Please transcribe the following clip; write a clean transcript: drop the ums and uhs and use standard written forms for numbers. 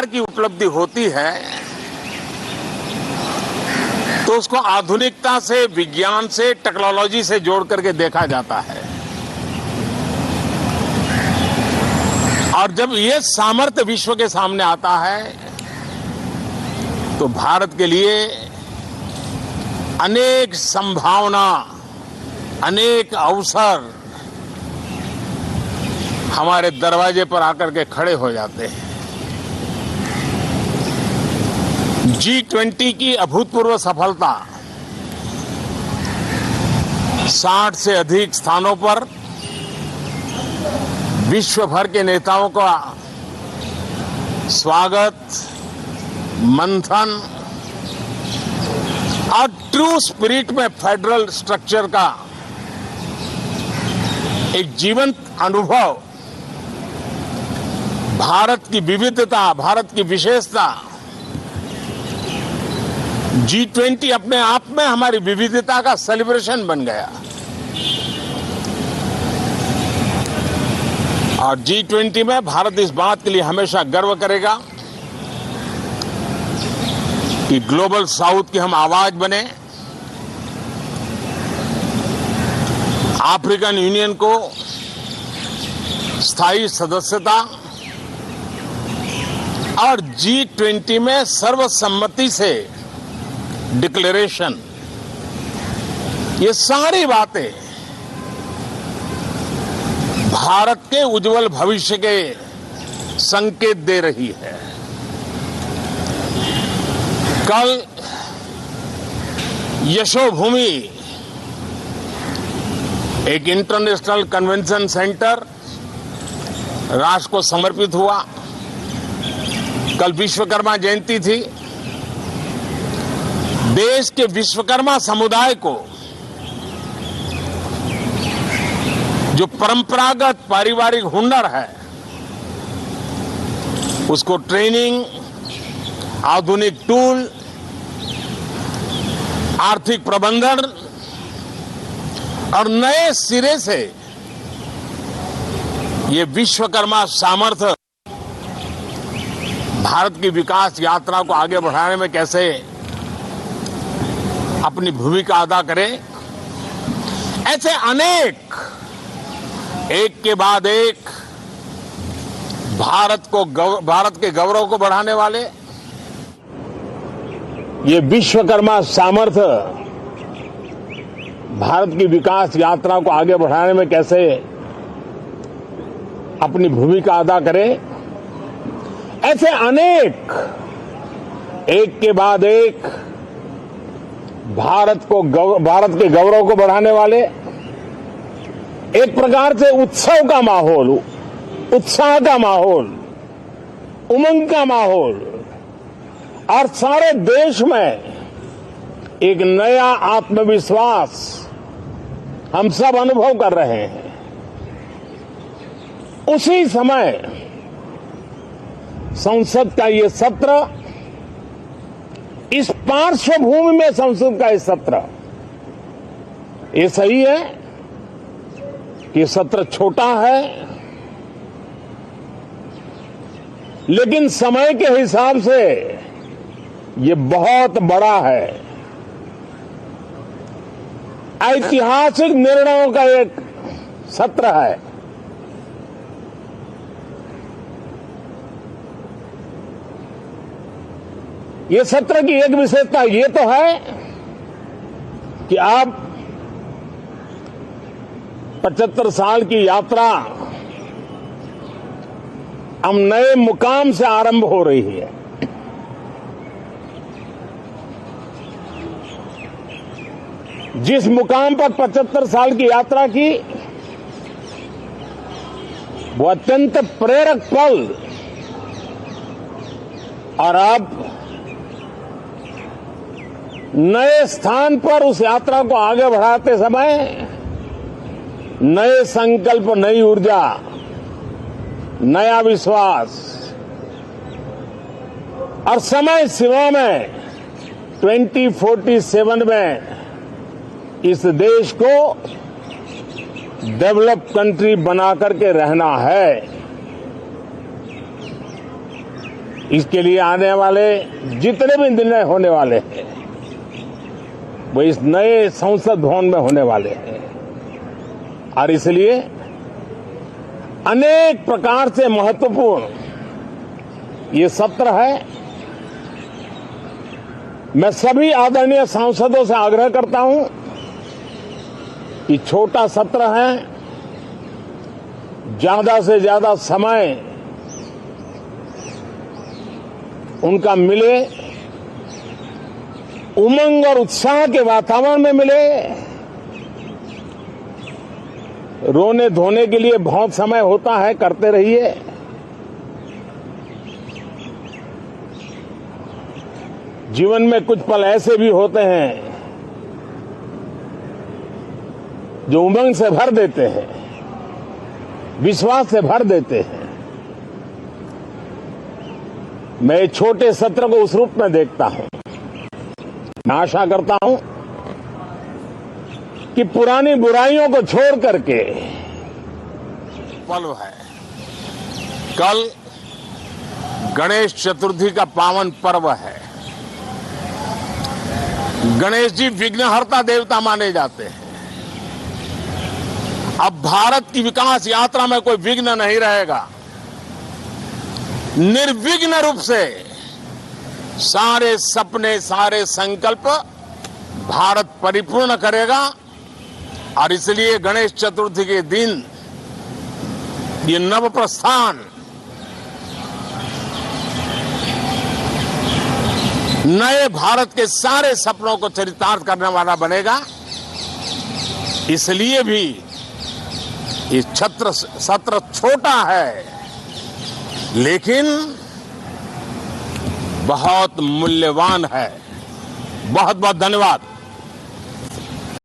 की उपलब्धि होती है तो उसको आधुनिकता से, विज्ञान से, टेक्नोलॉजी से जोड़ करके देखा जाता है। और जब ये सामर्थ्य विश्व के सामने आता है तो भारत के लिए अनेक संभावना, अनेक अवसर हमारे दरवाजे पर आकर के खड़े हो जाते हैं। G20 की अभूतपूर्व सफलता, 60 से अधिक स्थानों पर विश्व भर के नेताओं का स्वागत, मंथन और ट्रू स्पिरिट में फेडरल स्ट्रक्चर का एक जीवंत अनुभव, भारत की विविधता, भारत की विशेषता। G20 अपने आप में हमारी विविधता का सेलिब्रेशन बन गया। और G20 में भारत इस बात के लिए हमेशा गर्व करेगा कि ग्लोबल साउथ की हम आवाज बने, अफ्रीकन यूनियन को स्थायी सदस्यता और G20 में सर्वसम्मति से डिक्लेरेशन, ये सारी बातें भारत के उज्जवल भविष्य के संकेत दे रही है। कल यशोभूमि एक इंटरनेशनल कन्वेंशन सेंटर राष्ट्र को समर्पित हुआ। कल विश्वकर्मा जयंती थी। देश के विश्वकर्मा समुदाय को जो परंपरागत पारिवारिक हुनर है उसको ट्रेनिंग, आधुनिक टूल, आर्थिक प्रबंधन और नए सिरे से ये विश्वकर्मा सामर्थ्य भारत की विकास यात्रा को आगे बढ़ाने में कैसे अपनी भूमिका अदा करे, ऐसे अनेक एक के बाद एक भारत के गौरव को बढ़ाने वाले ये विश्वकर्मा सामर्थ्य भारत की विकास यात्रा को आगे बढ़ाने में कैसे अपनी भूमिका अदा करे, ऐसे अनेक एक के बाद एक भारत के गौरव को बढ़ाने वाले, एक प्रकार से उत्सव का माहौल, उत्साह का माहौल, उमंग का माहौल और सारे देश में एक नया आत्मविश्वास हम सब अनुभव कर रहे हैं। उसी समय संसद का ये सत्र, इस पार्श्वभूमि में संसद का ये सत्र, ये सही है कि सत्र छोटा है, लेकिन समय के हिसाब से ये बहुत बड़ा है। ऐतिहासिक निर्णयों का एक सत्र है। ये सत्र की एक विशेषता ये तो है कि अब 75 साल की यात्रा हम नए मुकाम से आरंभ हो रही है। जिस मुकाम पर 75 साल की यात्रा की, वो अत्यंत प्रेरक पल, और अब नए स्थान पर उस यात्रा को आगे बढ़ाते समय नए संकल्प, नई ऊर्जा, नया विश्वास और समय सीमा में 2047 में इस देश को डेवलप कंट्री बना करके रहना है। इसके लिए आने वाले जितने भी निर्णय होने वाले हैं वो इस नए संसद भवन में होने वाले हैं और इसलिए अनेक प्रकार से महत्वपूर्ण ये सत्र है। मैं सभी आदरणीय सांसदों से आग्रह करता हूं कि छोटा सत्र है, ज्यादा से ज्यादा समय उनका मिले, उमंग और उत्साह के वातावरण में मिले। रोने धोने के लिए बहुत समय होता है, करते रहिए। जीवन में कुछ पल ऐसे भी होते हैं जो उमंग से भर देते हैं, विश्वास से भर देते हैं। मैं छोटे सत्र को उस रूप में देखता हूं। मैं आशा करता हूं कि पुरानी बुराइयों को छोड़ करके पर्व है। कल गणेश चतुर्थी का पावन पर्व है। गणेश जी विघ्नहर्ता देवता माने जाते हैं। अब भारत की विकास यात्रा में कोई विघ्न नहीं रहेगा। निर्विघ्न रूप से सारे सपने, सारे संकल्प भारत परिपूर्ण करेगा और इसलिए गणेश चतुर्थी के दिन ये नव प्रस्थान नए भारत के सारे सपनों को चरितार्थ करने वाला बनेगा। इसलिए भी ये सत्र छोटा है लेकिन बहुत मूल्यवान है। बहुत बहुत धन्यवाद।